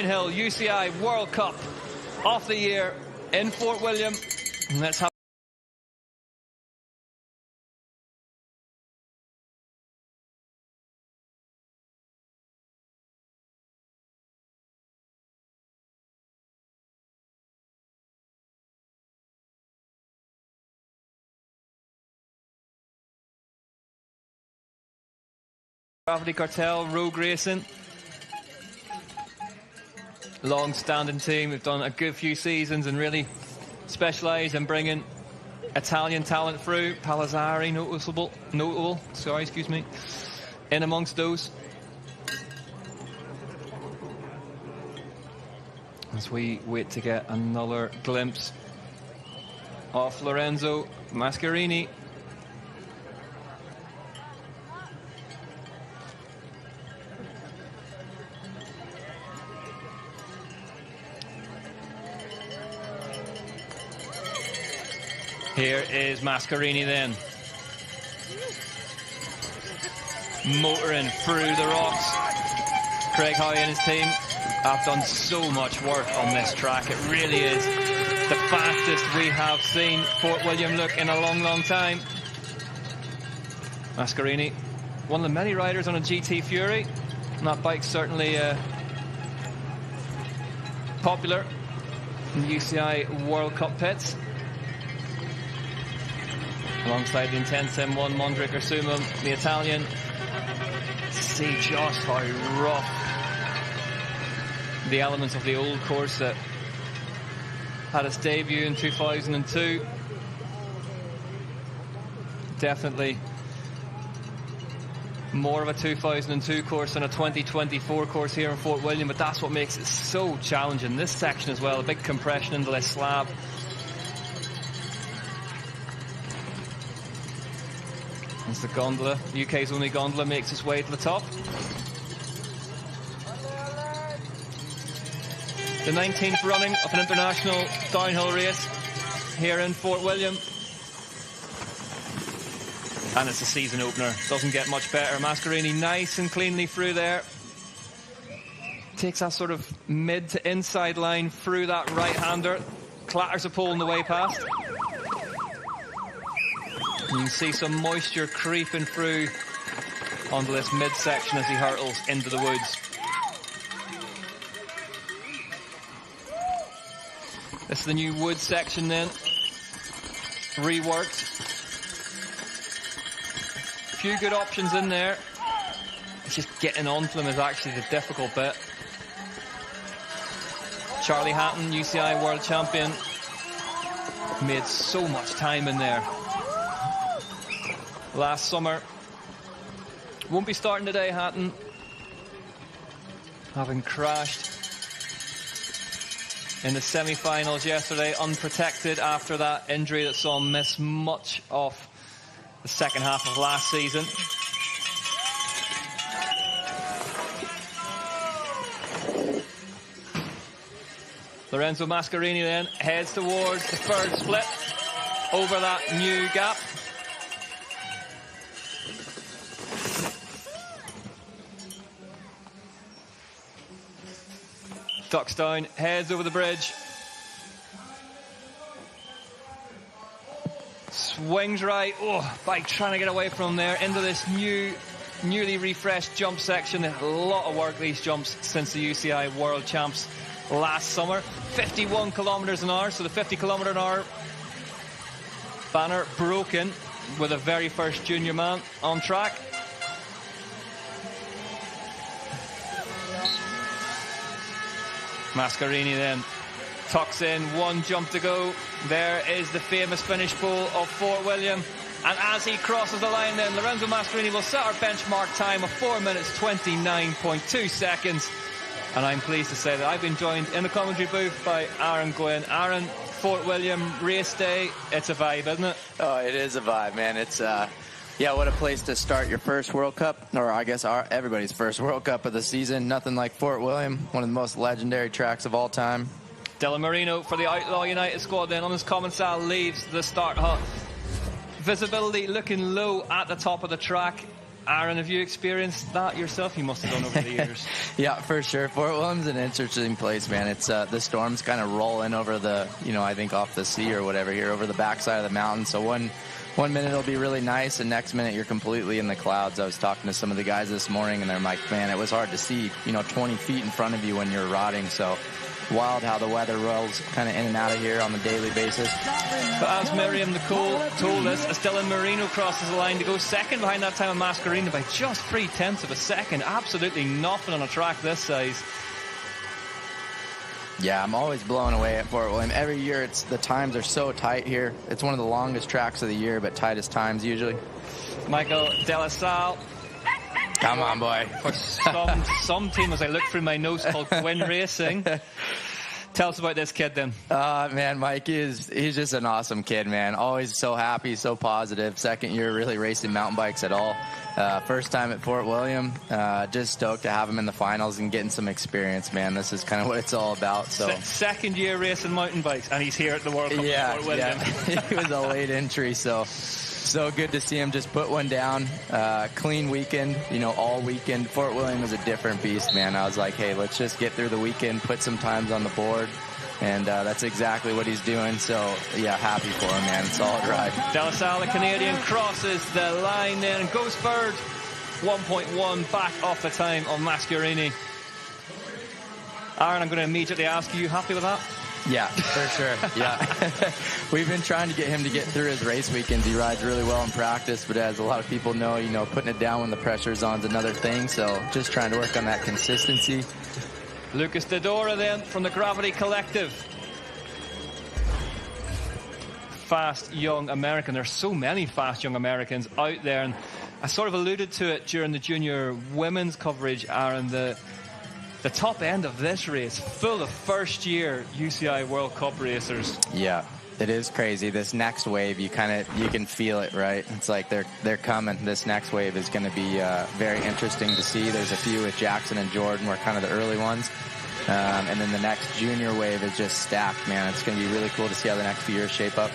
Downhill UCI World Cup of the year in Fort William. And let's have Gravity Cartel, Rogue Racing. Long-standing team. We've done a good few seasons and really specialise in bringing Italian talent through. Palazzari, notable, in amongst those. As we wait to get another glimpse of Lorenzo Mascarini. Here is Mascarini then. Motoring through the rocks. Craig Howie and his team have done so much work on this track. It really is the fastest we have seen Fort William look in a long, long time. Mascarini, one of the many riders on a GT Fury. And that bike's certainly popular in the UCI World Cup pits. Alongside the Intense M1 Mondric Sumum, the Italian. See just how rough the elements of the old course that had its debut in 2002. Definitely more of a 2002 course than a 2024 course here in Fort William, but that's what makes it so challenging. This section as well, a big compression into this slab. As the gondola, the UK's only gondola, makes its way to the top. The 19th running of an international downhill race here in Fort William. And it's a season opener. Doesn't get much better. Mascarini nice and cleanly through there. Takes that sort of mid to inside line through that right-hander. Clatters a pole on the way past. You can see some moisture creeping through onto this midsection as he hurtles into the woods. This is the new wood section then. Reworked. A few good options in there. It's just getting onto them is actually the difficult bit. Charlie Hatton, UCI World Champion, made so much time in there last summer. Won't be starting today, Hatton, having crashed in the semi-finals yesterday, unprotected after that injury that saw him miss much of the second half of last season. Lorenzo Mascarini then heads towards the third split over that new gap. Ducks down, heads over the bridge. Swings right. Oh, bike trying to get away from there into this newly refreshed jump section. A lot of work, these jumps, since the UCI World Champs last summer. 51 kilometers an hour, so the 50 kilometer an hour banner broken with the very first junior man on track. Mascarini then tucks in, one jump to go. There is the famous finish pole of Fort William. And as he crosses the line then, Lorenzo Mascarini will set our benchmark time of 4 minutes 29.2 seconds. And I'm pleased to say that I've been joined in the commentary booth by Aaron Gwynn. Aaron, Fort William race day, it's a vibe, isn't it? Oh, it is a vibe, man. It's yeah, what a place to start your first World Cup, or I guess everybody's first World Cup of the season. Nothing like Fort William, one of the most legendary tracks of all time. Dylan Marino for the Outlaw United squad then on his Commensal leaves the start hut. Visibility looking low at the top of the track Aaron, have you experienced that yourself? You must have done over the years. Yeah, for sure. Fort William's an interesting place, man. It's the storms kind of roll in over the, I think off the sea or whatever here, over the backside of the mountain. So one minute it'll be really nice, and next minute you're completely in the clouds. I was talking to some of the guys this morning, and they're like, man, it was hard to see, 20 feet in front of you when you're rotting. So wild how the weather rolls kind of in and out of here on the daily basis. But as Miriam Nicole told us, Dylan Marino crosses the line to go second behind that time of Mascarena by just 0.3 of a second. Absolutely nothing on a track this size. Yeah, I'm always blown away at Fort William. Every year the times are so tight here. It's one of the longest tracks of the year, but tightest times usually. Michael De La Salle. Come on, boy. For some team, as I look through my notes, called Quinn Racing. Tell us about this kid then. Man, Mike he's just an awesome kid, man. Always so happy, so positive. Second year really racing mountain bikes at all. First time at Fort William. Just stoked to have him in the finals and getting some experience, man. This is kind of what it's all about. So second year racing mountain bikes, and he's here at the World Cup at Fort William. Yeah. He was a late entry, so good to see him just put one down. Clean weekend, all weekend. Fort William is a different beast, man. I was like, hey, let's just get through the weekend, put some times on the board. And that's exactly what he's doing. So, yeah, happy for him, man. Solid ride. De La Salle, the Canadian, crosses the line then and goes third. 1.1 back off the time of Mascarini. Aaron, I'm going to immediately ask you happy with that? Yeah, for sure. Yeah. We've been trying to get him to get through his race weekends. He rides really well in practice, but as a lot of people know, putting it down when the pressure's on is another thing. So just trying to work on that consistency. Lucas Dodora then from the Gravity Collective. Fast young American. There's so many fast young Americans out there, and I sort of alluded to it during the junior women's coverage, Aaron. The top end of this race full of first year UCI World Cup racers. Yeah, it is crazy. This next wave, you can feel it, right? It's like they're coming. This next wave is going to be very interesting to see. There's a few with Jackson and Jordan were kind of the early ones. And then the next junior wave is just stacked, man. It's going to be really cool to see how the next few years shape up.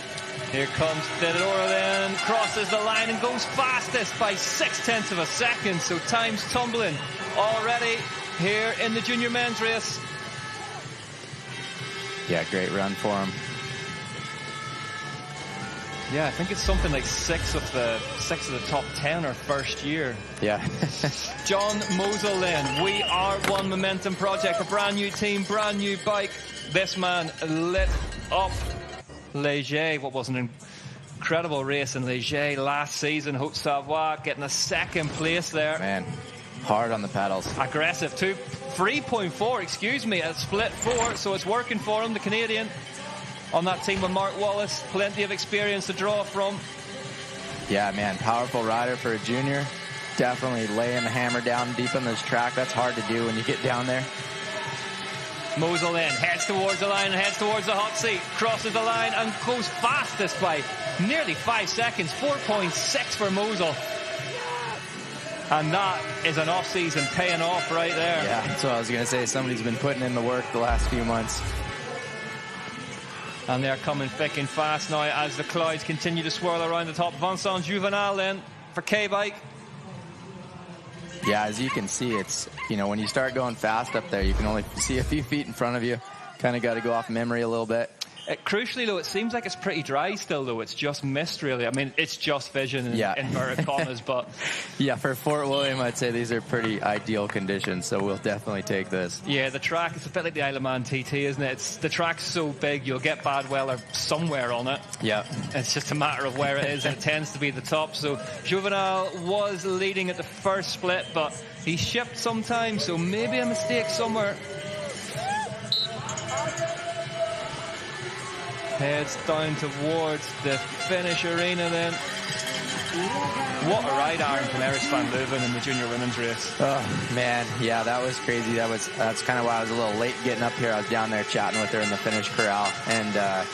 Here comes Dodora then, crosses the line and goes fastest by 0.6 of a second. So time's tumbling already here in the junior men's race. Yeah, great run for him. Yeah, I think it's something like six of the top 10 are first year. Yeah. John Mosel then. We Are One Momentum Project, a brand new team, brand new bike. This man lit up Léger. What was an incredible race in Léger last season. Haute Savoie getting a second place there. Man, hard on the pedals. Aggressive. 3.4, excuse me, at split 4, so it's working for him, the Canadian. On that team with Mark Wallace, plenty of experience to draw from. Yeah, man, powerful rider for a junior. Definitely laying the hammer down deep on this track. That's hard to do when you get down there. Mosel then heads towards the line and heads towards the hot seat. Crosses the line and goes fastest by nearly 5 seconds. 4.6 for Mosel. And that is an off-season paying off right there. Yeah, that's what I was going to say. Somebody's been putting in the work the last few months. And they're coming thick and fast now as the clouds continue to swirl around the top. Vincent Juvenal then for K-Bike. Yeah, as you can see, it's, when you start going fast up there, you can only see a few feet in front of you. Kind of got to go off memory a little bit. Crucially, though, it seems like it's pretty dry still, though. It's just mist, really. I mean, it's just vision in inverted commas, but... Yeah, for Fort William, I'd say these are pretty ideal conditions, so we'll definitely take this. Yeah, the track, it's a bit like the Isle of Man TT, isn't it? The track's so big, you'll get bad weather somewhere on it. Yeah. It's just a matter of where it is, and it tends to be the top. So Juvenal was leading at the first split, but he shipped sometime, so maybe a mistake somewhere. Heads down towards the finish arena then. What a ride, Aaron, from Eris van Leuven in the junior women's race. Oh, man. Yeah, that was crazy. That's kind of why I was a little late getting up here. I was down there chatting with her in the finish corral, and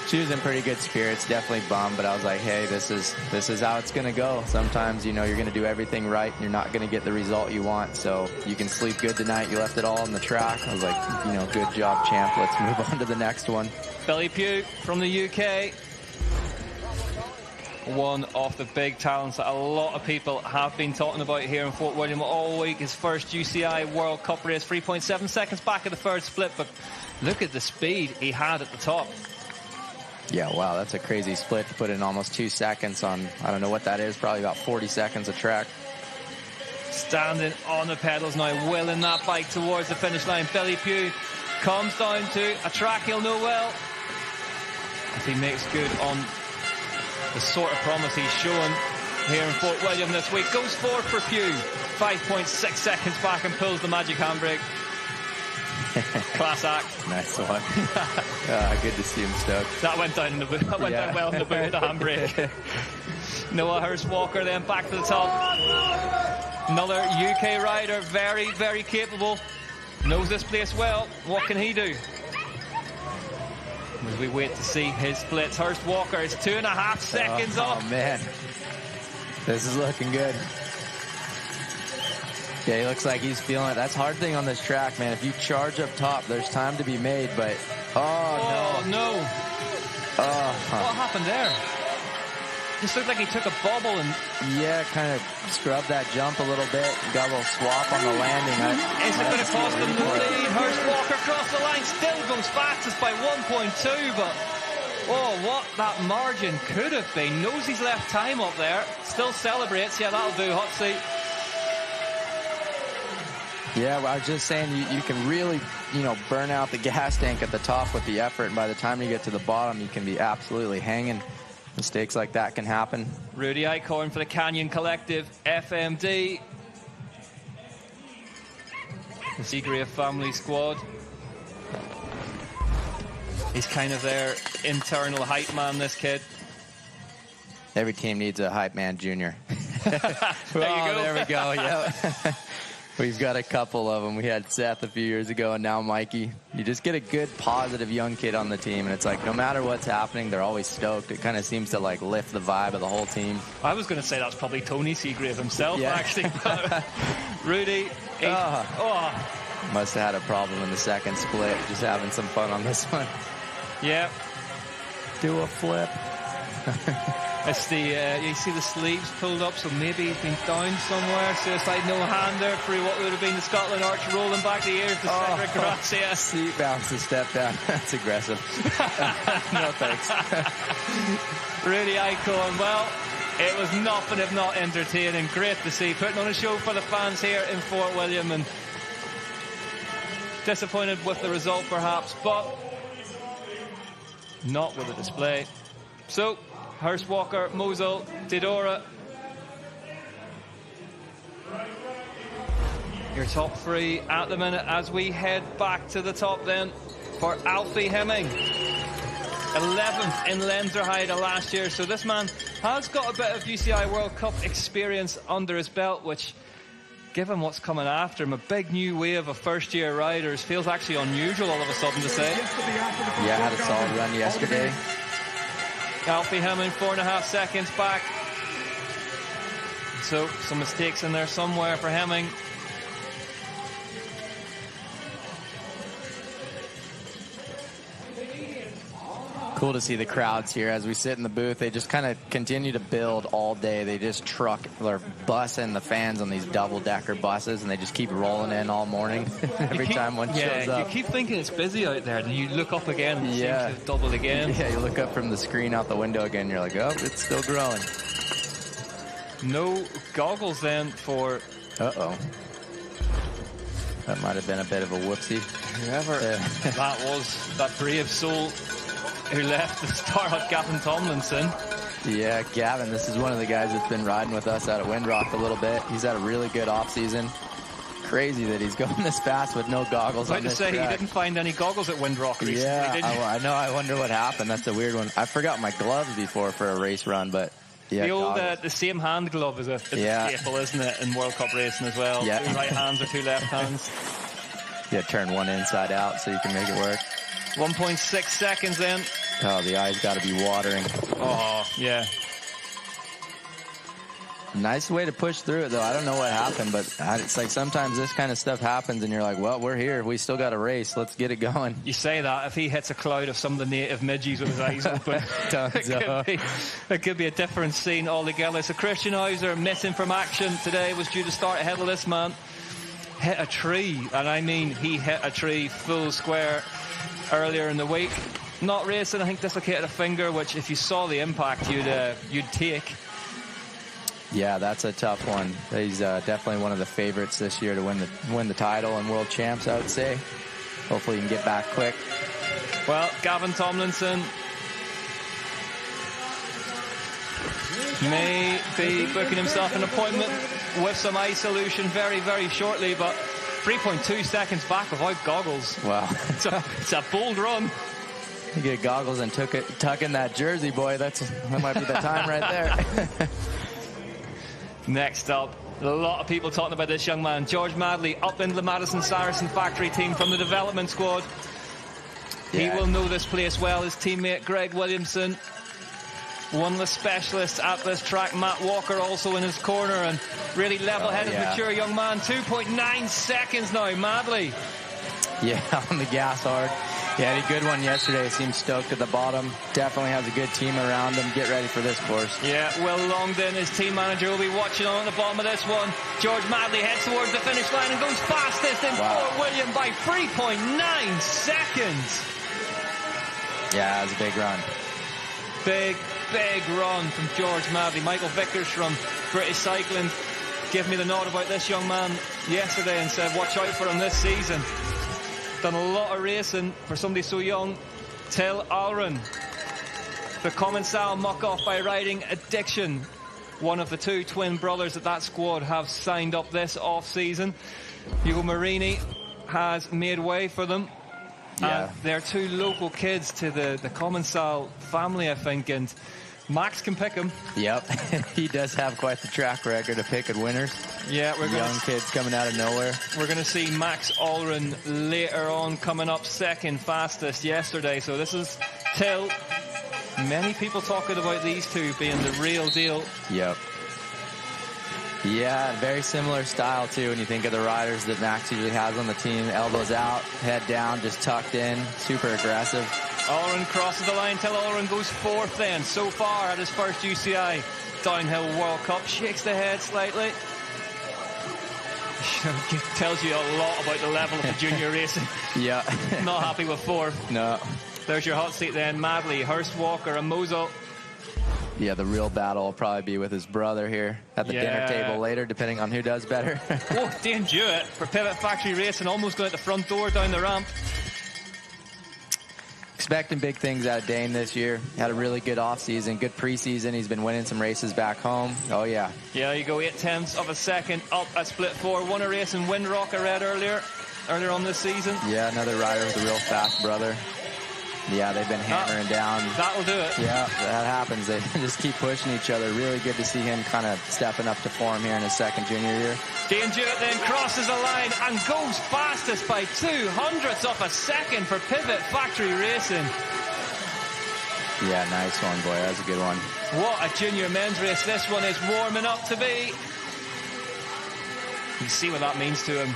she was in pretty good spirits. Definitely bummed, but I was like, hey, this is how it's going to go. Sometimes, you're going to do everything right, and you're not going to get the result you want, so you can sleep good tonight. You left it all on the track. I was like, good job, champ. Let's move on to the next one. Billy Pugh from the UK. one of the big talents that a lot of people have been talking about here in Fort William all week. His first UCI World Cup race, 3.7 seconds back at the third split, but look at the speed he had at the top. Yeah, wow, that's a crazy split to put in almost 2 seconds on, I don't know what that is, probably about 40 seconds of track. Standing on the pedals now, willing that bike towards the finish line. Billy Pugh comes down to a track he'll know well. If he makes good on the sort of promise he's shown here in Fort William this week. Goes forward for Pugh, 5.6 seconds back and pulls the magic handbrake. Class act. Nice one. Good to see him stoked. That went down in the boot. That went down well in the boot, the handbrake. Noah Hurst-Walker then back to the top. Another UK rider, very, very capable. Knows this place well. What can he do? As we wait to see his splits, Hurst-Walker is 2.5 seconds off. Oh, man. This is looking good. Yeah, he looks like he's feeling it. That's the hard thing on this track, man. If you charge up top, there's time to be made, but... Oh, no. What happened there? Just looked like he took a bobble and... Yeah, kind of scrubbed that jump a little bit. Got a little swap on the landing. Is it going to cost him the lead? Hurst-Walker across the line, still goes fastest by 1.2, but... Oh, what that margin could have been. Knows he's left time up there. Still celebrates. Yeah, that'll do. Hot seat. Yeah, well, I was just saying you can really, burn out the gas tank at the top with the effort, and by the time you get to the bottom, you can be absolutely hanging. Mistakes like that can happen. Rudy Eichhorn for the Canyon Collective, FMD. The Seagrave family squad. He's kind of their internal hype man, this kid. Every team needs a hype man junior. There you go. There we go, yeah. We've got a couple of them. We had Seth a few years ago, and now Mikey. You just get a good, positive young kid on the team, and it's like no matter what's happening, they're always stoked. It kind of seems to like lift the vibe of the whole team. I was going to say that's probably Tony Seagrave himself, actually. Rudy, must have had a problem in the second split. Just having some fun on this one. Yeah. Do a flip. It's the, you see the sleeves pulled up, so maybe he's been down somewhere. Suicide no-hander through what would have been the Scotland Arch, rolling back the ears to Cedric Gracia. Seat bounce to step down. That's aggressive. No thanks. Rudy Eichhorn, well, it was nothing if not entertaining. Great to see. Putting on a show for the fans here in Fort William, and disappointed with the result perhaps, but not with the display. So, Hurst-Walker, Mosul, Didora. Your top three at the minute as we head back to the top then for Alfie Hemming. 11th in Lenzerheide last year. So this man has got a bit of UCI World Cup experience under his belt, which, given what's coming after him, a big new wave of first-year riders, feels actually unusual all of a sudden to say. Yeah, had a solid run yesterday. Alfie Hemming, 4.5 seconds back. So, some mistakes in there somewhere for Hemming. Cool to see the crowds here as we sit in the booth. They just kind of continue to build all day. They just they're bussing the fans on these double-decker buses, and they just keep rolling in all morning every time one shows up. You keep thinking it's busy out there, then you look up again and it seems to have doubled again. Yeah, you look up from the screen out the window again, and you're like, oh, it's still growing. No goggles then for... Uh-oh. That might have been a bit of a whoopsie. Whoever that was, that brave soul who left the Star Hut, Gavin Tomlinson. Yeah, Gavin, this is one of the guys that's been riding with us out at Windrock a little bit. He's had a really good off-season. Crazy that he's going this fast with no goggles on this track. He didn't find any goggles at Windrock recently, did he? I know. I wonder what happened. That's a weird one. I forgot my gloves before for a race run, but yeah. The old, the same hand glove is a staple, isn't it, in World Cup racing as well? Yeah. 2 right hands or 2 left hands. Yeah, turn one inside out so you can make it work. 1.6 seconds in. Oh, the eye's got to be watering. Oh, yeah. Nice way to push through it, though. I don't know what happened, but it's like sometimes this kind of stuff happens, and you're like, well, we're here. We still got a race. Let's get it going. You say that. If he hits a cloud of some of the native midgies with his eyes open, it could be a different scene altogether. So Christian Hauser, missing from action today, was due to start ahead of this man. Hit a tree, and I mean he hit a tree full square earlier in the week. Not racing, I think dislocated a finger, which if you saw the impact, you'd take. Yeah, that's a tough one. He's definitely one of the favorites this year to win the title and world champs, I would say. Hopefully he can get back quick. Well, Gavin Tomlinson may be booking himself an appointment with some eye solution very, very shortly, but 3.2 seconds back without goggles. Wow. It's a bold run. You get goggles and tuck in that jersey, boy. That might be the time right there. Next up, a lot of people talking about this young man, George Madley, up into the Madison Saracen factory team from the development squad. Yeah. He will know this place well. His teammate Greg Williamson, one of the specialists at this track. Matt Walker also in his corner, and really level-headed, mature young man. 2.9 seconds now, Madley. Yeah, on the gas hard. Yeah, he had a good one yesterday. Seems stoked at the bottom. Definitely has a good team around him. Get ready for this course. Yeah, Will Longdon, his team manager, will be watching on at the bottom of this one. George Madley heads towards the finish line and goes fastest in Fort William by 3.9 seconds. Yeah, it was a big run. Big run from George Madley. Michael Vickers from British Cycling gave me the nod about this young man yesterday and said, watch out for him this season. Done a lot of racing for somebody so young. Till Alren, the Commensal muck-off by riding addiction. One of the two twin brothers that squad have signed up this off-season. Hugo Marini has made way for them. Yeah. They're two local kids to the Commensal family, I think, and Max can pick him. Yep. He does have quite the track record of picking winners. Yeah, young kids coming out of nowhere. We're going to see Max Allren later on coming up second fastest yesterday. So this is Till. Many people talking about these two being the real deal. Yep. Yeah, very similar style too when you think of the riders that Max usually has on the team. Elbows out, head down, just tucked in, super aggressive. Allren crosses the line. Till Allren goes fourth then so far at his first UCI Downhill World Cup. Shakes the head slightly. Tells you a lot about the level of the junior racing. Yeah. Not happy with fourth. No. There's your hot seat then. Madley, Hurst Walker and Mosul. Yeah, the real battle will probably be with his brother here at the dinner table later, depending on who does better. Oh, Dane Jewett for Pivot Factory Racing, almost going at the front door down the ramp. Expecting big things out of Dane this year. Had a really good offseason, good preseason. He's been winning some races back home. Oh, yeah. Yeah, you go 0.8 of a second up at Split 4. Won a race in Windrock, I read earlier on this season. Yeah, another rider with a real fast brother. Yeah, they've been hammering down. That'll do it. Yeah, that happens. They just keep pushing each other. Really good to see him kind of stepping up to form here in his second junior year. Dane Jewett then crosses the line and goes fastest by 0.02 of a second for Pivot Factory Racing. Yeah, nice one, boy. That was a good one. What a junior men's race this one is warming up to be. You see what that means to him.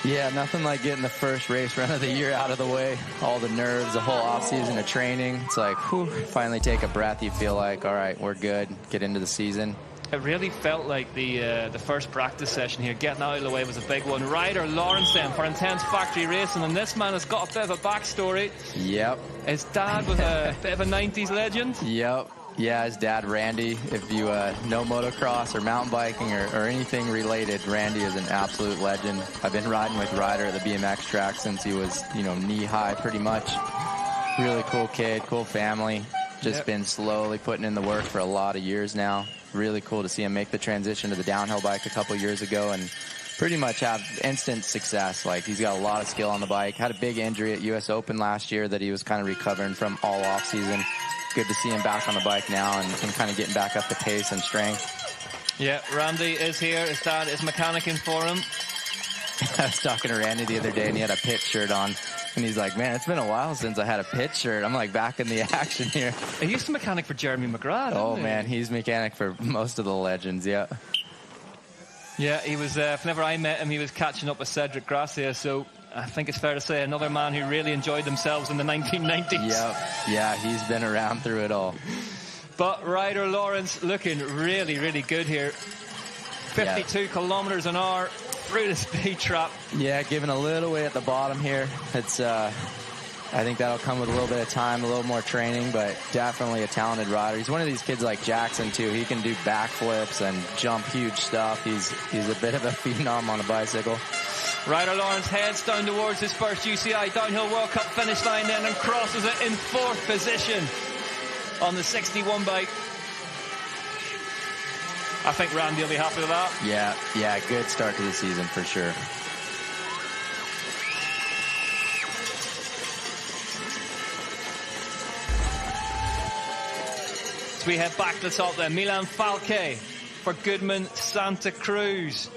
Yeah, nothing like getting the first race run of the year out of the way. All the nerves, the whole offseason of training. It's like, whew, finally take a breath. You feel like, all right, we're good. Get into the season. It really felt like the first practice session here, getting out of the way was a big one. Ryder Lawrence then for Intense Factory Racing, and this man has got a bit of a backstory. Yep. His dad was a bit of a 90s legend. Yep. Yeah, his dad, Randy. If you know motocross or mountain biking or anything related, Randy is an absolute legend. I've been riding with Ryder at the BMX track since he was, knee-high pretty much. Really cool kid, cool family. Just been slowly putting in the work for a lot of years now. Really cool to see him make the transition to the downhill bike a couple years ago and pretty much have instant success. Like, he's got a lot of skill on the bike. Had a big injury at US Open last year that he was kind of recovering from all off-season. Good to see him back on the bike now and kind of getting back up to pace and strength. Yeah, Randy is here. His dad is mechanicking for him. I was talking to Randy the other day, and he had a pit shirt on. And he's like, man, it's been a while since I had a pit shirt. I'm like back in the action here. He used to mechanic for Jeremy McGrath. Oh, man, he's mechanic for most of the legends, yeah. Yeah, he was, whenever I met him, he was catching up with Cedric Gracia, so I think it's fair to say another man who really enjoyed themselves in the 1990s. Yep. Yeah, he's been around through it all. But Ryder Lawrence looking really, really good here. 52 kilometers an hour through the speed trap. Yeah, giving a little way at the bottom here. It's, I think that'll come with a little bit of time, a little more training, but definitely a talented rider. He's one of these kids like Jackson, too. He can do backflips and jump huge stuff. He's a bit of a phenom on a bicycle. Ryder Lawrence heads down towards his first UCI Downhill World Cup finish line then and crosses it in 4th position on the 61 bike. I think Randy will be happy with that. Yeah, good start to the season for sure. So we head back to the top then. Milan Falke for Goodman Santa Cruz.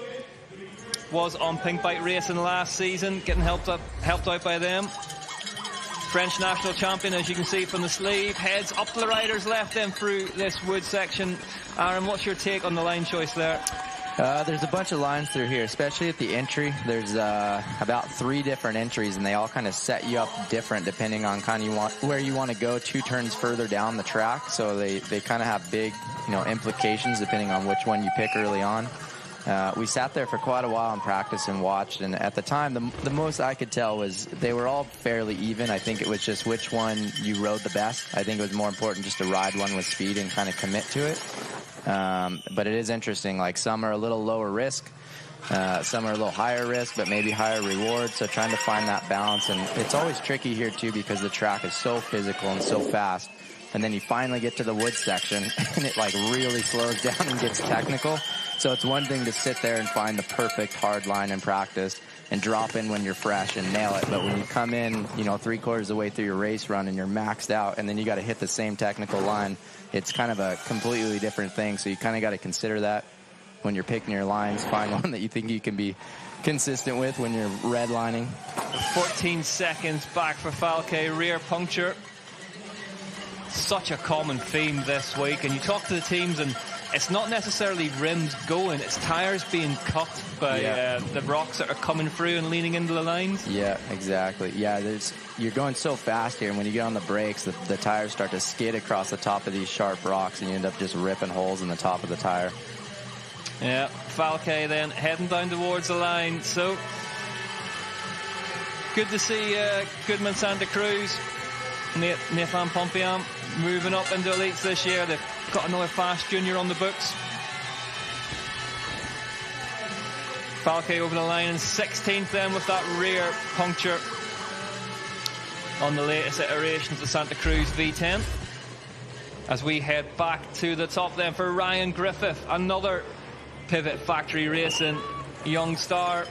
Was on Pink Bike Racing last season, getting helped out by them. French national champion, as you can see from the sleeve, heads up to the rider's left then through this wood section. Aaron, what's your take on the line choice there? There's a bunch of lines through here, especially at the entry. There's about 3 different entries, and they all kind of set you up different depending on where you want to go 2 turns further down the track. So they kind of have big, implications depending on which one you pick early on. We sat there for quite a while in practice and watched, and at the time, the most I could tell was they were all fairly even. I think it was just which one you rode the best. I think it was more important just to ride one with speed and kind of commit to it. But it is interesting, like some are a little lower risk, some are a little higher risk, but maybe higher reward. So trying to find that balance, and it's always tricky here too because the track is so physical and so fast. And then you finally get to the wood section and it like really slows down and gets technical. So it's one thing to sit there and find the perfect hard line in practice and drop in when you're fresh and nail it. But when you come in, 3/4 of the way through your race run and you're maxed out and then you got to hit the same technical line, it's kind of a completely different thing. So you kind of got to consider that when you're picking your lines. Find one that you think you can be consistent with when you're redlining. 14 seconds back for Falke, rear puncture. Such a common theme this week, and you talk to the teams and it's not necessarily rims going, it's tires being cut by the rocks that are coming through and leaning into the lines. Yeah, exactly. Yeah, you're going so fast here, and when you get on the brakes, the tires start to skid across the top of these sharp rocks, and you end up just ripping holes in the top of the tire. Yeah, Falke then heading down towards the line. So good to see Goodman Santa Cruz, Nathan Pompian moving up into elites this year. They've got another fast junior on the books. Falke over the line in 16th then with that rear puncture on the latest iteration of the Santa Cruz V10. As we head back to the top then for Ryan Griffith, another Pivot Factory Racing young star.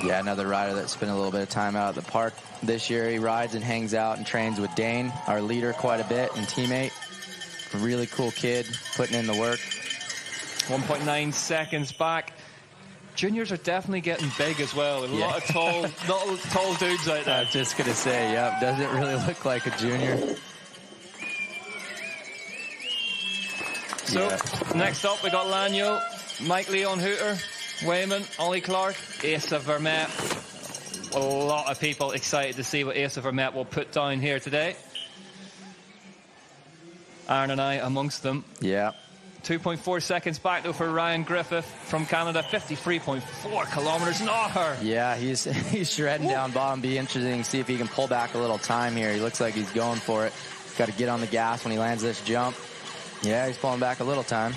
Yeah, another rider that spent a little bit of time out at the park this year. He rides and hangs out and trains with Dane, our leader, quite a bit, and teammate. A really cool kid, putting in the work. 1.9 seconds back. Juniors are definitely getting big as well. A lot of tall dudes out there. I was just going to say, yeah, doesn't really look like a junior. So, next up, we got Lanyo, Mike Leon Hooter, Wayman, Ollie Clark, Asa Vermette. A lot of people excited to see what Asa Vermette will put down here today. Aaron and I amongst them. Yeah. 2.4 seconds back, though, for Ryan Griffith from Canada. 53.4 kilometers an hour. Yeah, he's shredding down bottom. Be interesting to see if he can pull back a little time here. He looks like he's going for it. Got to get on the gas when he lands this jump. Yeah, he's pulling back a little time.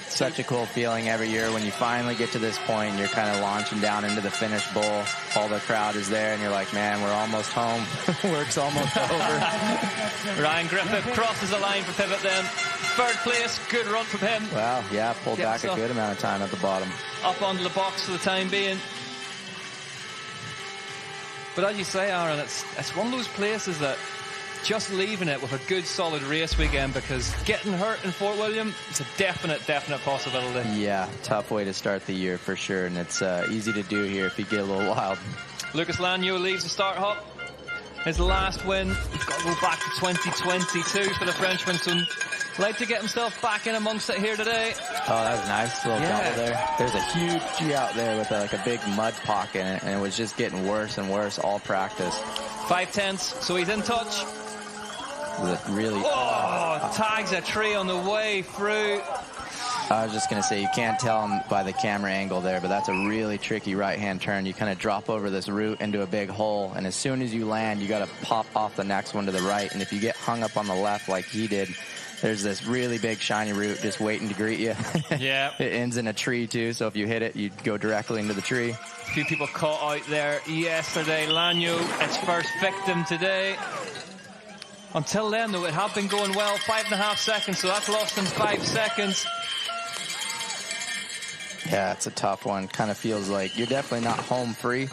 Such a cool feeling every year when you finally get to this point and you're kind of launching down into the finish bowl. All the crowd is there and you're like, man, we're almost home. Work's almost over. Ryan Griffith crosses the line for Pivot then. Third place, good run from him. Wow, yeah, pulled back a good amount of time at the bottom. Up onto the box for the time being. But as you say, Aaron, it's one of those places that just leaving it with a good solid race weekend, because getting hurt in Fort William, it's a definite possibility. Yeah, tough way to start the year for sure, and it's easy to do here if you get a little wild. Lucas Lanyo leaves the start hop. His last win. He's got to go back to 2022 for the Frenchman, so like to get himself back in amongst it here today. Oh, that was nice. Little double there. There's a huge G out there with like a big mud pocket in it, and it was just getting worse and worse all practice. 5/10, so he's in touch. Really. Tags a tree on the way through. I was just going to say, you can't tell him by the camera angle there, but that's a really tricky right-hand turn. You kind of drop over this root into a big hole, and as soon as you land, you got to pop off the next one to the right, and if you get hung up on the left like he did, there's this really big shiny root just waiting to greet you. Yeah. It ends in a tree, too, so if you hit it, you go directly into the tree. A few people caught out there yesterday. Lanyo, its first victim today. Until then, though, it had been going well. 5.5 seconds, so that's lost in 5 seconds. Yeah, it's a tough one. Kind of feels like you're definitely not home free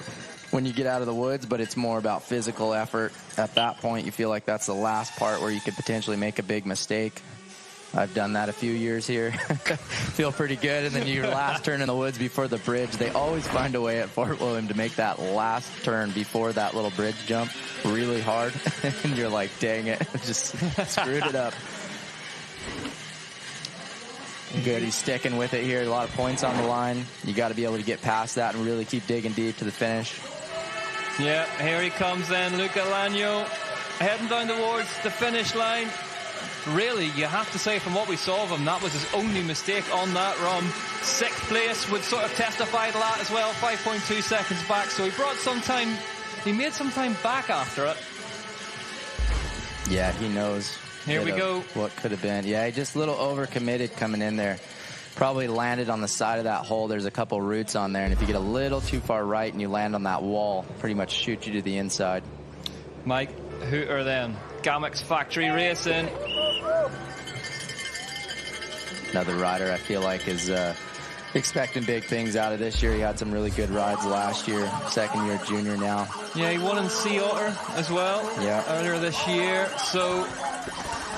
when you get out of the woods, but it's more about physical effort. At that point, you feel like that's the last part where you could potentially make a big mistake. I've done that a few years here. Feel pretty good. And then your last turn in the woods before the bridge, they always find a way at Fort William to make that last turn before that little bridge jump really hard. And you're like, dang it, just screwed it up. Good, he's sticking with it here. A lot of points on the line. You got to be able to get past that and really keep digging deep to the finish. Yeah, here he comes then, Luca Lanyo, heading down towards the finish line. Really, you have to say, from what we saw of him, that was his only mistake on that run. 6th place would sort of testify to that as well, 5.2 seconds back. So he brought some time, he made some time back after it. Yeah, he knows. Here we go. What could have been. Yeah, he just a little overcommitted coming in there. Probably landed on the side of that hole. There's a couple roots on there, and if you get a little too far right and you land on that wall, pretty much shoot you to the inside. Mike Hooter then. Gamix Factory Racing. Another rider I feel like is expecting big things out of this year. He had some really good rides last year, second year junior now. Yeah, he won in Sea Otter as well. Yeah. Earlier this year, so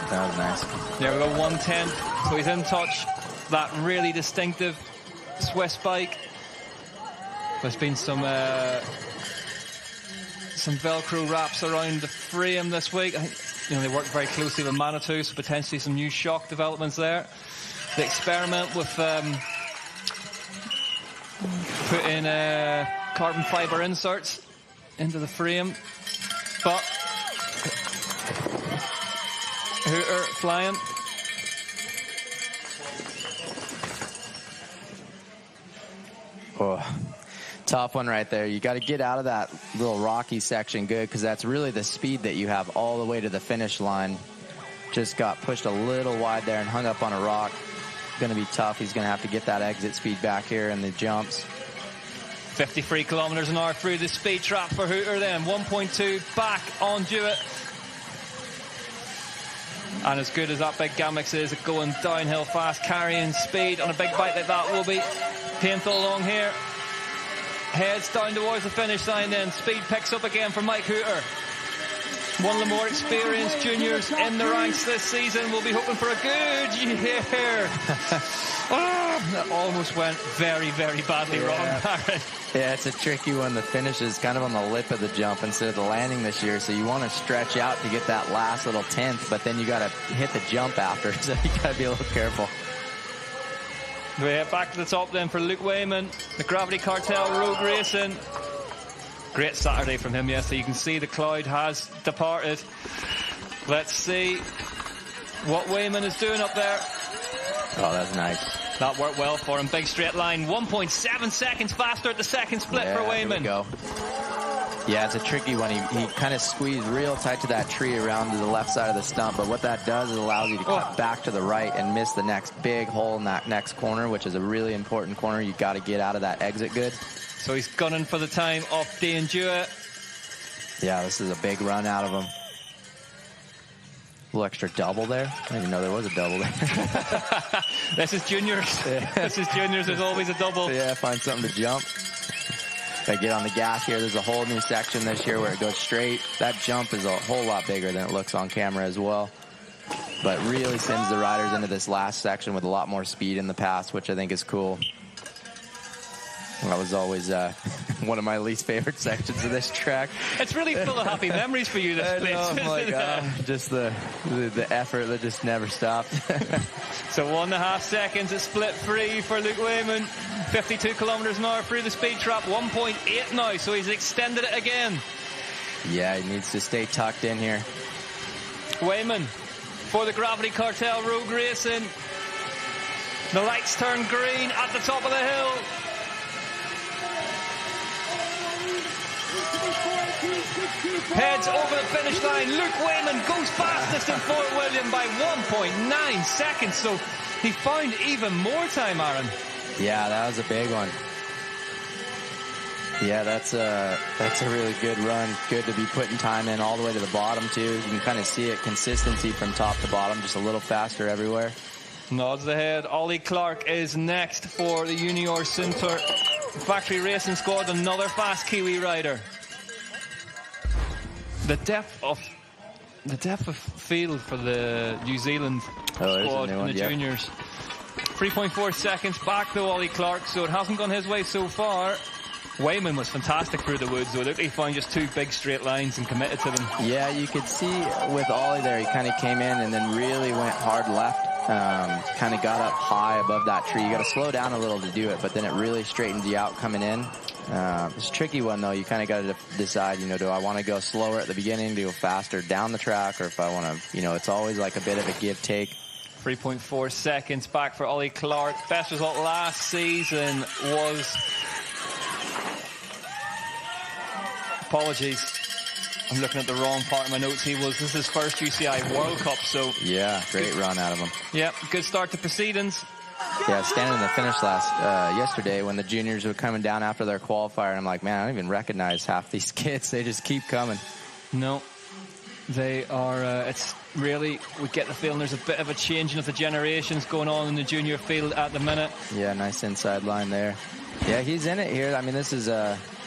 that was nice. There we go, 110. So he's in touch. That really distinctive Swiss bike. There's been some Velcro wraps around the frame this week. I think, they worked very closely with Manitou, so potentially some new shock developments there. The experiment with putting carbon fiber inserts into the frame, but Hooter flying. Oh, tough one right there. You got to get out of that little rocky section good, because that's really the speed that you have all the way to the finish line. Just got pushed a little wide there and hung up on a rock. Going to be tough. He's going to have to get that exit speed back here in the jumps. 53 kilometers an hour through the speed trap for Hooter then. 1.2 back on Jewett. And as good as that big Gamix is at going downhill fast, carrying speed on a big bike like that will be painful along here. Heads down towards the finish line then. Speed picks up again for Mike Hooter. One of the more experienced juniors in the ranks this season. Will be hoping for a good year. That almost went very, very badly wrong, Aaron. Yeah, it's a tricky one. The finish is kind of on the lip of the jump instead of the landing this year, so you want to stretch out to get that last little tenth, but then you got to hit the jump after, so you got to be a little careful. We head back to the top then for Luke Wayman, the Gravity Cartel Road Racing. Great Saturday from him yesterday. You can see the cloud has departed. Let's see what Wayman is doing up there. Oh, that's nice. That worked well for him. Big straight line. 1.7 seconds faster at the second split for Wayman. There we go. Yeah, it's a tricky one. He kind of squeezed real tight to that tree around to the left side of the stump, but what that does is allows you to cut back to the right and miss the next big hole in that next corner, which is a really important corner. You got to get out of that exit good. So he's gunning for the time off Dean Jewett. Yeah, this is a big run out of him. A little extra double there. I didn't even know there was a double there. This is juniors. Yeah. This is juniors. There's always a double. Yeah, find something to jump. Gotta get on the gas here. There's a whole new section this year where it goes straight. That jump is a whole lot bigger than it looks on camera as well. But really sends the riders into this last section with a lot more speed in the pass, which I think is cool. That was always one of my least favorite sections of this track. It's really full of happy memories for you, this place. Just the effort that just never stopped. So 1.5 seconds, it's split free for Luke Wayman. 52 kilometers an hour through the speed trap, 1.8 now, so he's extended it again. Yeah, he needs to stay tucked in here. Wayman for the Gravity Cartel Rogue Racing. The lights turn green at the top of the hill. Heads over the finish line. Luke Wayman goes fastest in Fort William by 1.9 seconds. So he found even more time, Aaron. Yeah, that was a big one. Yeah, that's a really good run. Good to be putting time in all the way to the bottom, too. You can kind of see it, consistency from top to bottom, just a little faster everywhere. Nods ahead. Ollie Clark is next for the Junior Center Factory Racing Squad, another fast Kiwi rider. The depth of field for the New Zealand squad in the juniors. 3.4 seconds back though, Ollie Clark, so it hasn't gone his way so far. Wayman was fantastic through the woods though. Look, he found just 2 big straight lines and committed to them. Yeah, you could see with Ollie there, he kind of came in and then really went hard left. Kind of got up high above that tree. You got to slow down a little to do it, but then it really straightens you out coming in. It's a tricky one though. You kind of got to decide, do I want to go slower at the beginning, to go faster down the track, or if I want to, it's always like a bit of a give take. 3.4 seconds back for Ollie Clark. Best result last season was, apologies, I'm looking at the wrong part of my notes. This is his first UCI World Cup, so yeah, great run out of him. Yeah, good start to proceedings. Yeah, standing in the finish yesterday when the juniors were coming down after their qualifier, and I'm like, man, I don't even recognize half these kids. They just keep coming. No, they are. It's really, we get the feeling there's a bit of a changing of the generations going on in the junior field at the minute. Yeah, nice inside line there. Yeah, he's in it here. I mean, this is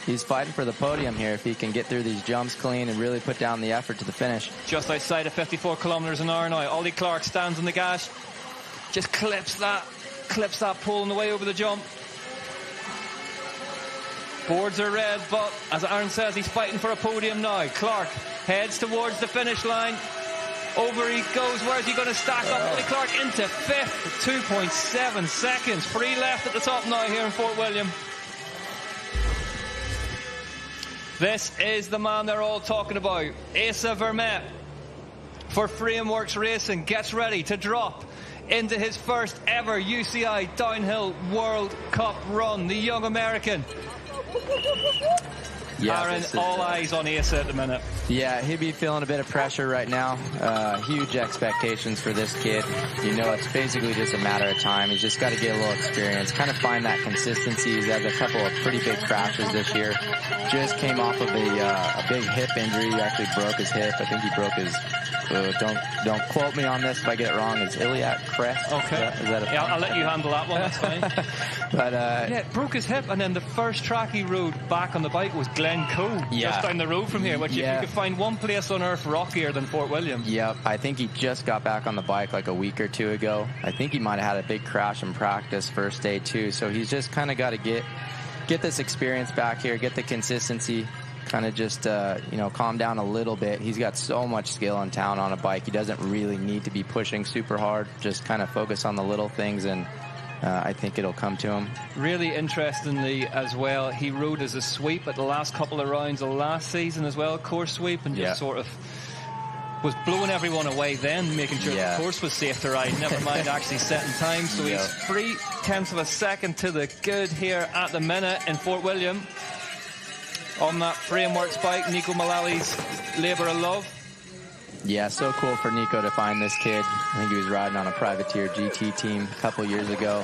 he's fighting for the podium here if he can get through these jumps clean and really put down the effort to the finish. Just outside of 54 kilometers an hour now. Ollie Clark stands on the gas, just clips that pole on the way over the jump. Boards are red, but as Aaron says, he's fighting for a podium now. Clark heads towards the finish line. Over he goes. Where's he going to stack up? Ollie Clark into 5th, 2.7 seconds. Free left at the top now here in Fort William. This is the man they're all talking about. Asa Vermette for Frameworks Racing gets ready to drop into his first ever UCI Downhill World Cup run. The young American. Yeah, Aaron, all eyes on Asa at the minute. Yeah, he'd be feeling a bit of pressure right now. Huge expectations for this kid. It's basically just a matter of time. He's just got to get a little experience, kind of find that consistency. He's had a couple of pretty big crashes this year. Just came off of a big hip injury. He actually broke his hip. I think he broke his... don't quote me on this if I get it wrong. It's iliac crest. Okay. Is that yeah, I'll let you handle that one. That's fine. But yeah, broke his hip, and then the first track he rode back on the bike was Glencoe, just down the road from here. Which if you could find one place on earth rockier than Fort William. Yep. I think he just got back on the bike like a week or 2 ago. I think he might have had a big crash in practice first day too. So he's just kind of got to get this experience back here, get the consistency. Kind of just, calm down a little bit. He's got so much skill in town on a bike. He doesn't really need to be pushing super hard. Just kind of focus on the little things, and I think it'll come to him. Really interestingly as well, he rode as a sweep at the last couple of rounds of last season as well, course sweep, and just sort of was blowing everyone away then, making sure the course was safe to ride, never mind actually setting time. So he's 0.3 of a second to the good here at the minute in Fort William. On that Frameworks bike, Nico Mullally's labour of love. Yeah, so cool for Nico to find this kid. I think he was riding on a privateer GT team a couple years ago.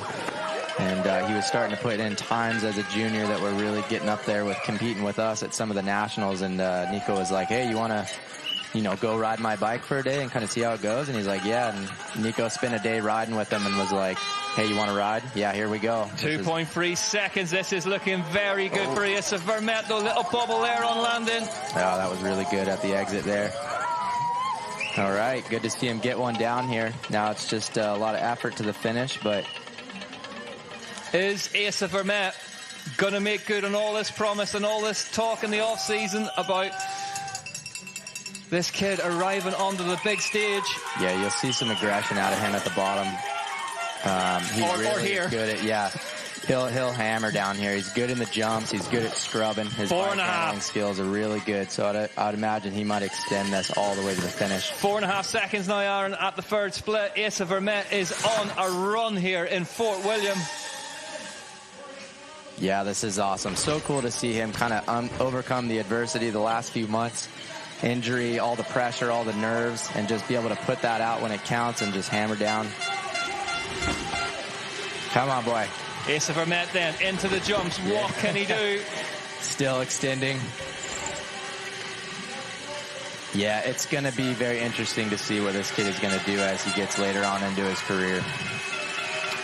And he was starting to put in times as a junior that were really getting up there with competing with us at some of the nationals. And Nico was like, hey, you want go ride my bike for a day and kind of see how it goes? And he's like, yeah. And Nico spent a day riding with him and was like, hey, you want to ride? Yeah, here we go. 2.3 seconds. This is looking very good for Asa Vermette, though. Little bubble there on landing. Oh, that was really good at the exit there. All right, good to see him get one down here. Now it's just a lot of effort to the finish, but... Is Asa Vermette going to make good on all this promise and all this talk in the off-season about this kid arriving onto the big stage? Yeah, you'll see some aggression out of him at the bottom. He's really good at, he'll hammer down here. He's good in the jumps. He's good at scrubbing. His bike handling skills are really good. So I'd imagine he might extend this all the way to the finish. 4.5 seconds now, Aaron, at the third split. Asa Vermette is on a run here in Fort William. Yeah, this is awesome. So cool to see him kind of overcome the adversity the last few months. Injury, all the pressure, all the nerves, and just be able to put that out when it counts and just hammer down. Come on, boy. Asa Vermette then into the jumps. Yeah. What can he do? Still extending. Yeah, it's going to be very interesting to see what this kid is going to do as he gets later on into his career.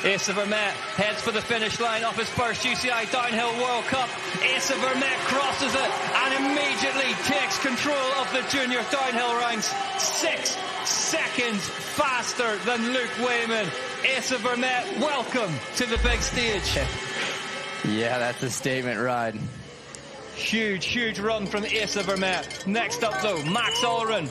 Asa Vermette heads for the finish line off his first UCI Downhill World Cup. Asa Vermette crosses it and immediately takes control of the junior downhill ranks. 6 seconds faster than Luke Wayman. Asa Vermette, welcome to the big stage. Yeah, that's a statement ride. Huge run from Asa Vermette. Next up, though, Max Allren.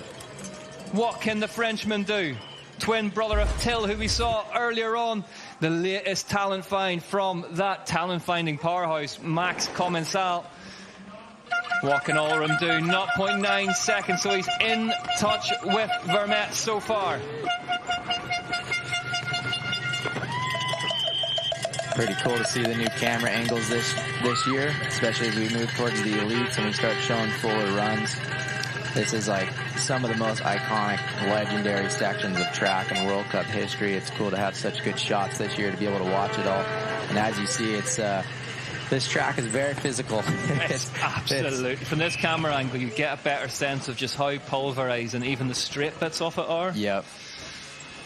What can the Frenchman do? Twin brother of Till, who we saw earlier on. The latest talent find from that talent finding powerhouse, Max Commensal. What can Allren do? 0.9 seconds, so he's in touch with Vermette so far. Pretty cool to see the new camera angles this year, especially as we move towards the elites and we start showing fuller runs. This is like some of the most iconic, legendary sections of track and World Cup history. It's cool to have such good shots this year to be able to watch it all. And as you see, it's this track is very physical. Absolutely. From this camera angle, you get a better sense of just how pulverized and even the straight bits off it are. Yep.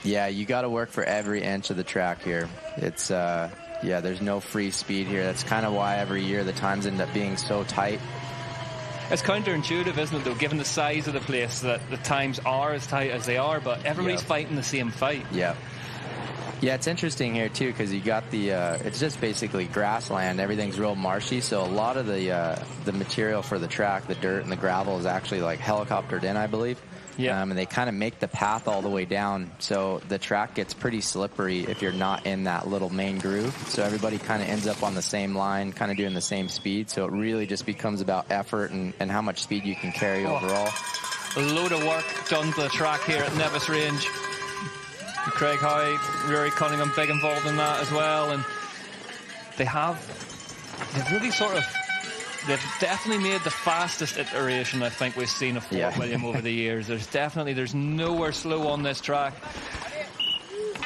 Yeah, you got to work for every inch of the track here. It's there's no free speed here. That's kind of why every year the times end up being so tight. It's counterintuitive, isn't it, though, given the size of the place, that the times are as tight as they are, but everybody's fighting the same fight. Yeah. Yeah, it's interesting here, too, because you got the, it's just basically grassland. Everything's real marshy, so a lot of the material for the track, the dirt and the gravel, is actually, like, helicoptered in, I believe. Yeah. And they kind of make the path all the way down, so the track gets pretty slippery if you're not in that little main groove. So everybody kind of ends up on the same line, kind of doing the same speed. So it really just becomes about effort and how much speed you can carry overall. A load of work done to the track here at Nevis Range. Craig Howe, Rory Cunningham, big involved in that as well. And they've really sort of, they've definitely made the fastest iteration I think we've seen of Fort William over the years. There's nowhere slow on this track.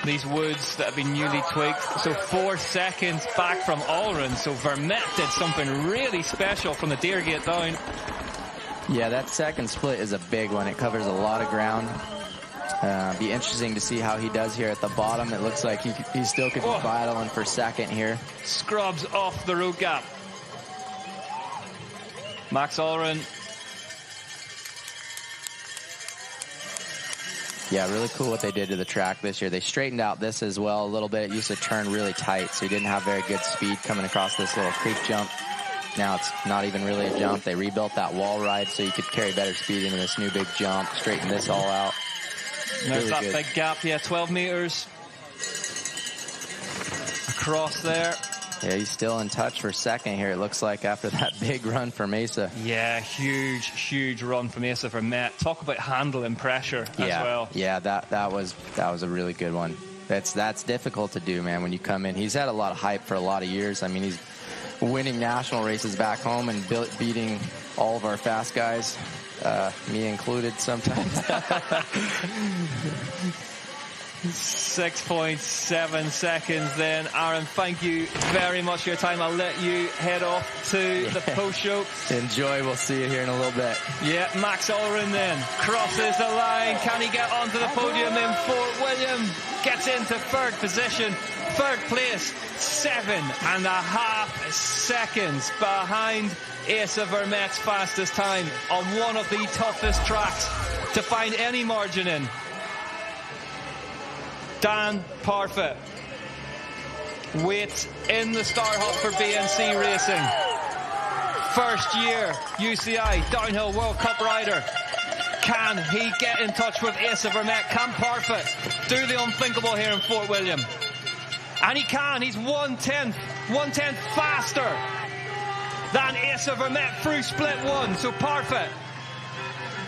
These woods that have been newly tweaked. So 4 seconds back from Allren. So Vermette did something really special from the Deergate down. Yeah, that second split is a big one. It covers a lot of ground. Be interesting to see how he does here at the bottom. It looks like he still could be battling for second here. Scrubs off the road gap. Max Allren. Yeah, really cool what they did to the track this year. They straightened out this as well a little bit. It used to turn really tight, so you didn't have very good speed coming across this little creek jump. Now it's not even really a jump. They rebuilt that wall ride so you could carry better speed into this new big jump, straighten this all out. There's that big gap, 12 meters across there. Yeah, he's still in touch for second here, it looks like, after that big run from Asa. Yeah, huge run from Asa Vermette. Talk about handling pressure as well. Yeah, that was a really good one. That's difficult to do, man, when you come in. He's had a lot of hype for a lot of years. I mean, he's winning national races back home and beating all of our fast guys, me included sometimes. 6.7 seconds then. Aaron, thank you very much for your time. I'll let you head off to the post-show. Enjoy. We'll see you here in a little bit. Yeah, Max Allren then crosses the line. Can he get onto the podium in Fort William? Gets into third position. Third place, 7.5 seconds behind Asa Vermette's fastest time on one of the toughest tracks to find any margin in. Dan Parfit waits in the Star Hut for BNC Racing. First year UCI Downhill World Cup rider. Can he get in touch with Asa Vermette? Can Parfit do the unthinkable here in Fort William? And he can. He's 1/10 faster than Asa Vermette through split one. So Parfit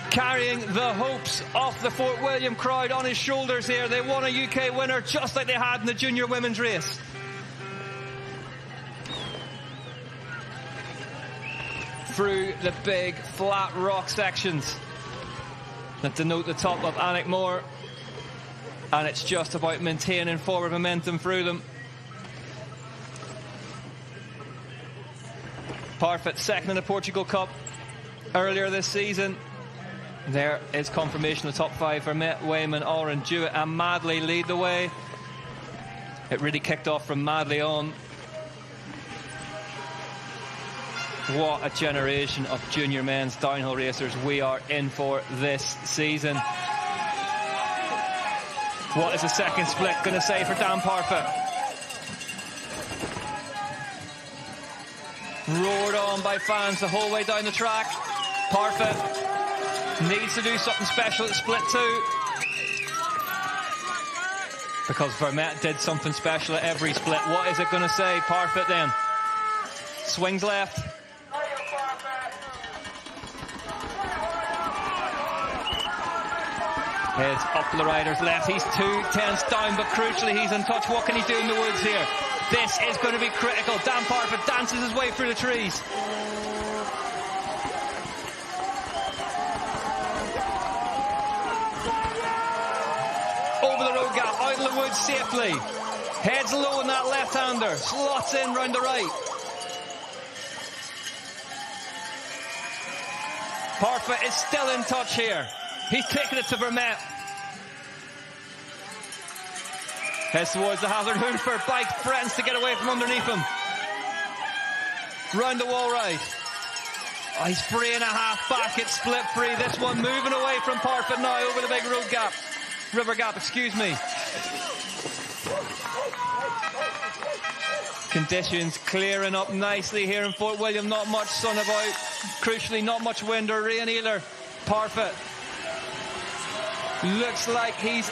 carrying the hopes of the Fort William crowd on his shoulders here. They won a UK winner just like they had in the junior women's race. Through the big flat rock sections that denote the top of Annickmore. And it's just about maintaining forward momentum through them. Parfit second in the Portugal Cup earlier this season. There is confirmation of the top five for Met, Wayman, Allren, Jewett and Madley lead the way. It really kicked off from Madley on. What a generation of junior men's downhill racers we are in for this season. What is the second split going to say for Dan Parfit? Roared on by fans the whole way down the track. Parfit needs to do something special at split two. Because Vermette did something special at every split. What is it going to say? Parfit then. Swings left. Heads up to the rider's left. He's 2/10 down, but crucially he's in touch. What can he do in the woods here? This is going to be critical. Dan Parfit dances his way through the trees. Over the road gap, out in the woods safely. Heads low in that left-hander. Slots in round the right. Parfit is still in touch here. He's taking it to Vermette. Heads towards the hazard. Hoonford bike threatens to get away from underneath him. Round the wall right. Oh, he's 3.5 back at split three. This one moving away from Parfit now over the big road gap. River gap, excuse me. Conditions clearing up nicely here in Fort William. Not much sun about. Crucially, not much wind or rain either. Parfit looks like he's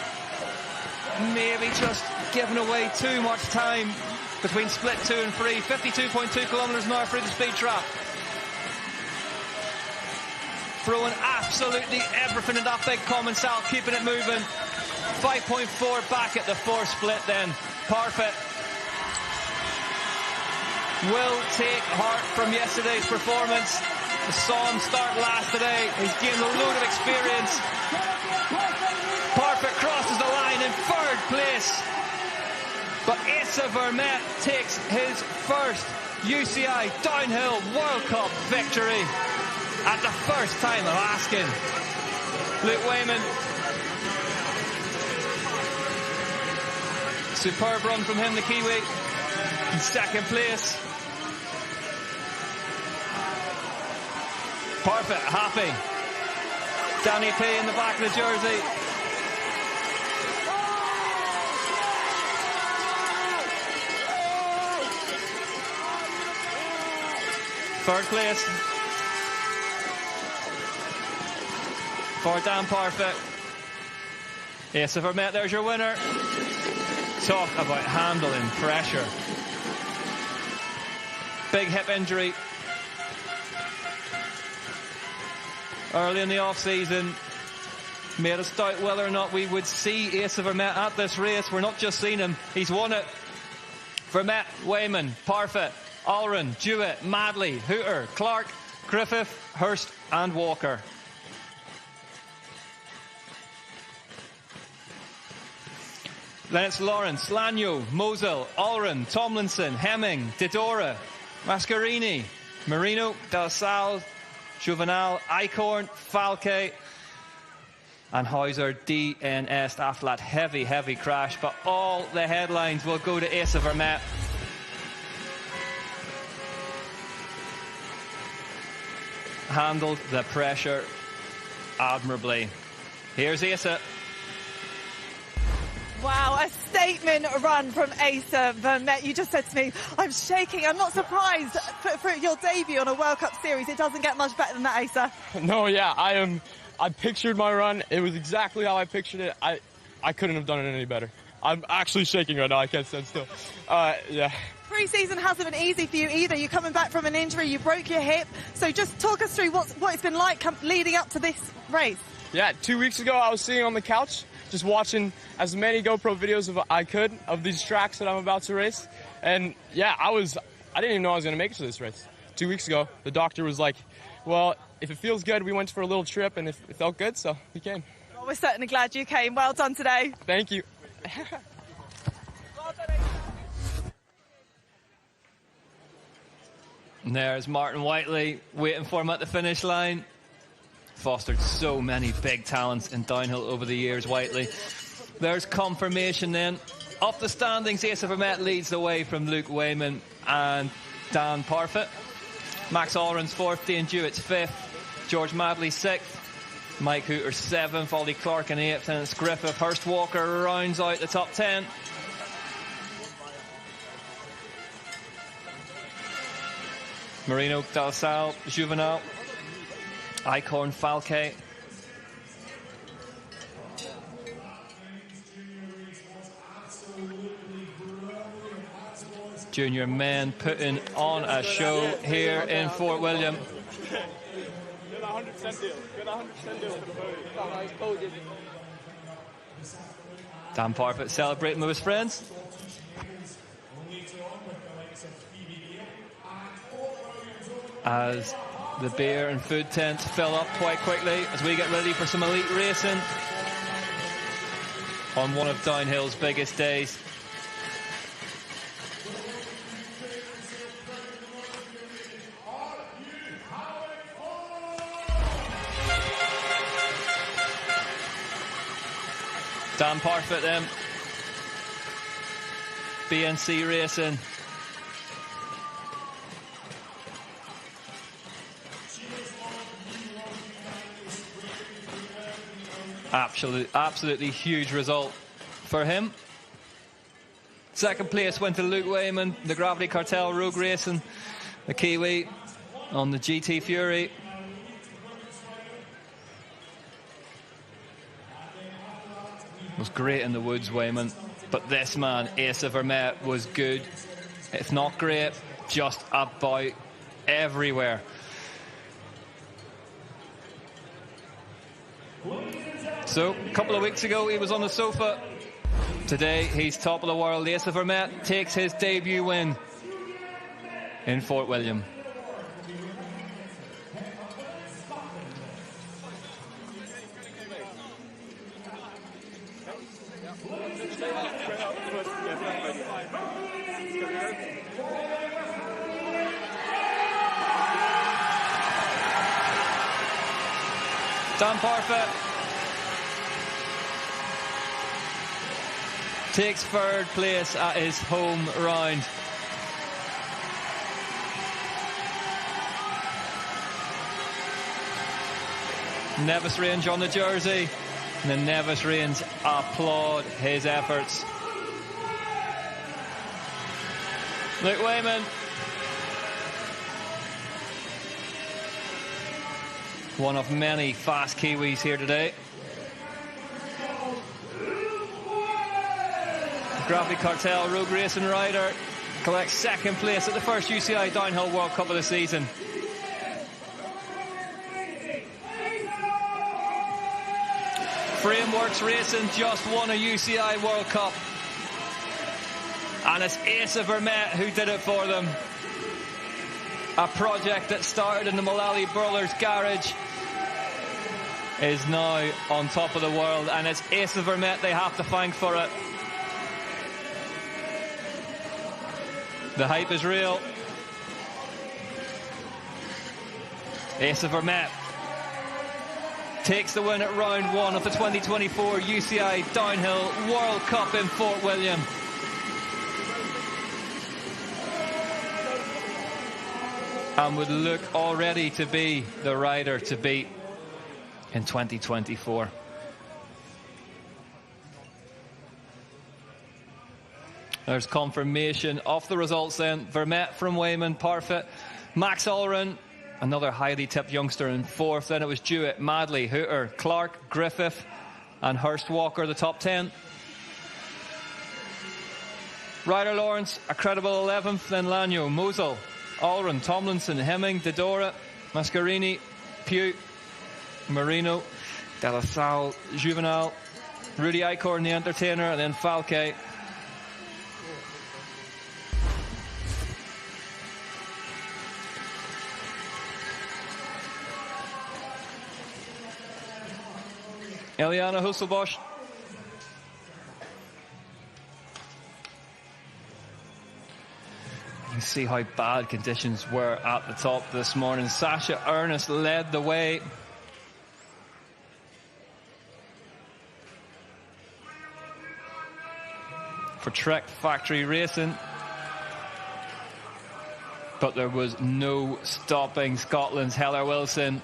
maybe just given away too much time between split 2 and 3. 52.2 kilometers an hour through the speed trap. Throwing absolutely everything in that big common cell, keeping it moving. 5.4 back at the 4th split then. Parfit will take heart from yesterday's performance. We saw him start last today. He's gained a load of experience. Parfit crosses the line in 3rd place. But Asa Vermette takes his first UCI Downhill World Cup victory at the first time of asking. Luke Wayman. Superb run from him, the Kiwi. In 2nd place. Parfit happy. Danny P in the back of the jersey. Third place for Dan Parfit. Asa Vermette, there's your winner. Talk about handling pressure. Big hip injury early in the off-season made us doubt whether or not we would see Asa Vermette at this race. We're not just seeing him, he's won it. Vermette, Wayman, Parfit, Allren, Jewett, Madley, Hooter, Clark, Griffith, Hurst and Walker. Then it's Lawrence, Lanyo, Mosel, Ulren, Tomlinson, Hemming, Didora, Mascarini, Marino, Del Sal, Juvenal, Eichhorn, Falke, and Hauser, DNS after that heavy crash. But all the headlines will go to Asa Vermette. Handled the pressure admirably. Here's Asa. Wow, a statement run from Asa Vermette. You just said to me, I'm shaking. I'm not surprised for your debut on a World Cup series. It doesn't get much better than that, Asa. No, yeah, I pictured my run. It was exactly how I pictured it. I couldn't have done it any better. I'm actually shaking right now. I can't stand still. Yeah. Pre-season hasn't been easy for you either. You're coming back from an injury. You broke your hip. So just talk us through what it's been like leading up to this race. Yeah, 2 weeks ago I was sitting on the couch just watching as many GoPro videos as I could of these tracks that I'm about to race. And yeah, I didn't even know I was going to make it to this race. 2 weeks ago, the doctor was like, well, if it feels good, we went for a little trip, and if it felt good, so we came. Well, we're certainly glad you came. Well done today. Thank you. Well done, And there's Martin Whiteley waiting for him at the finish line. Fostered so many big talents in downhill over the years, Whiteley. There's confirmation then. Off the standings, Asa Vermette leads the way from Luke Wayman and Dan Parfitt. Max Allren's 4th, Dane Dewitt's 5th, George Madley 6th, Mike Hooter 7th, Ollie Clark in 8th, and it's Griffith. Hurst Walker rounds out the top 10. Marino, Del Sal, Juvenal, Eichhorn, Falke. Junior men putting on a show here in Fort William. Dan Parfitt celebrating with his friends. As the beer and food tents fill up quite quickly as we get ready for some elite racing on one of downhill's biggest days. Dan Parfitt then. BNC Racing. Absolutely huge result for him. Second place went to Luke Wayman, the Gravity Cartel Rogue Racing, the Kiwi on the GT Fury. Was great in the woods, Wayman, but this man, Asa Vermette, was good, if not great, just about everywhere. So, a couple of weeks ago, he was on the sofa. Today, he's top of the world. Asa Vermette takes his debut win in Fort William. Dan Parfitt takes third place at his home round. Nevis Range on the jersey, and the Nevis Range applaud his efforts. Luke Wayman. One of many fast Kiwis here today. Gravity Cartel Rogue Racing rider collects second place at the first UCI Downhill World Cup of the season. Frameworks Racing just won a UCI World Cup. And it's Asa Vermette who did it for them. A project that started in the Mullally Brothers garage is now on top of the world, and it's Asa Vermette they have to thank for it. The hype is real. Asa Vermette takes the win at round 1 of the 2024 UCI Downhill World Cup in Fort William. And would look already to be the rider to beat in 2024. There's confirmation of the results then. Vermette from Wayman, Parfit. Max Allren, another highly tipped youngster, in 4th. Then it was Jewett, Madley, Hooter, Clark, Griffith and Hurst Walker, the top 10. Ryder Lawrence, a credible 11th. Then Lanyo, Mosel, Allren, Tomlinson, Hemming, Dodora, Mascarini, Pugh, Marino, De La Salle, Juvenal, Rudy Eichhorn, the entertainer, and then Falke. Eliana Husselbosch. You can see how bad conditions were at the top this morning. Sasha Ernest led the way. For Trek Factory Racing. But there was no stopping Scotland's Heather Wilson.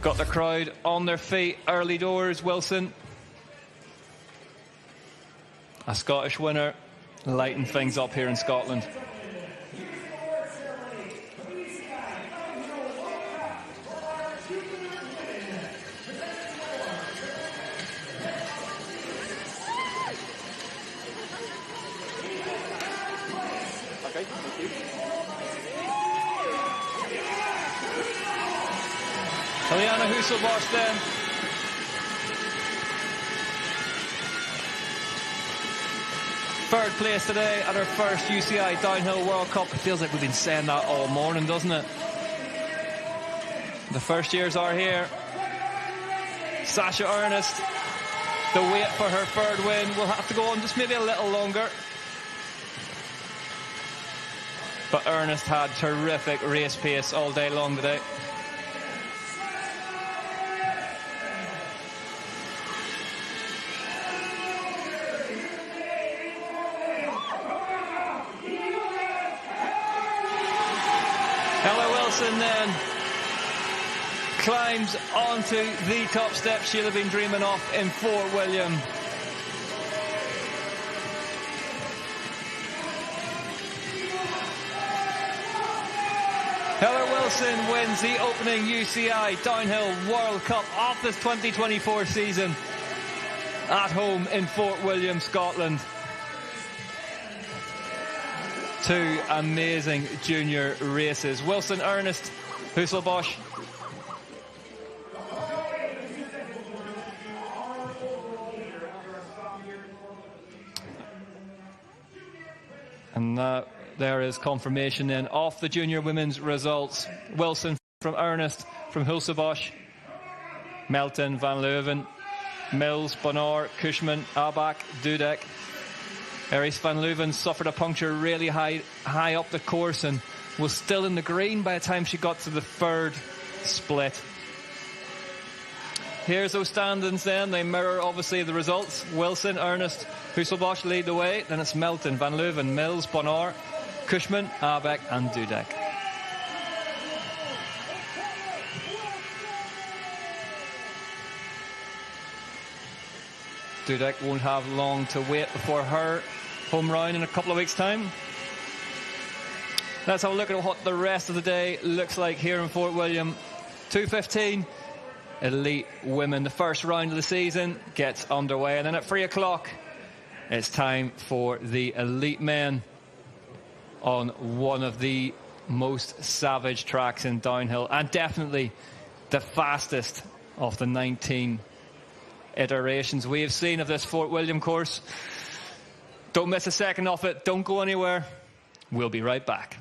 Got the crowd on their feet early doors. Wilson, a Scottish winner, lighting things up here in Scotland. Okay, thank you. Eliana Husselbosch then. Third place today at her first UCI Downhill World Cup. It feels like we've been saying that all morning, doesn't it? The first years are here. Sasha Ernest, the wait for her third win will have to go on just maybe a little longer. But Ernest had terrific race pace all day long today. Wilson then climbs onto the top step she'll have been dreaming of in Fort William. Heather Wilson wins the opening UCI Downhill World Cup of this 2024 season at home in Fort William, Scotland. Two amazing junior races. Wilson, Ernest, Husselbosch. And there is confirmation then of the junior women's results. Wilson from Ernest, from Husselbosch, Melton, Van Leuven, Mills, Bonnar, Cushman, Abak, Dudek. Eris Van Leuven suffered a puncture really high up the course and was still in the green by the time she got to the third split. Here's those standings then. They mirror obviously the results. Wilson, Ernest, Husselbosch lead the way. Then it's Melton, Van Leuven, Mills, Bonnar, Cushman, Abek and Dudek. Dudek won't have long to wait before her home round in a couple of weeks' time. Let's have a look at what the rest of the day looks like here in Fort William. 2:15, elite women. The first round of the season gets underway. And then at 3 o'clock, it's time for the elite men on one of the most savage tracks in downhill. And definitely the fastest of the 19 iterations we have seen of this Fort William course. Don't miss a second of it. Don't go anywhere. We'll be right back.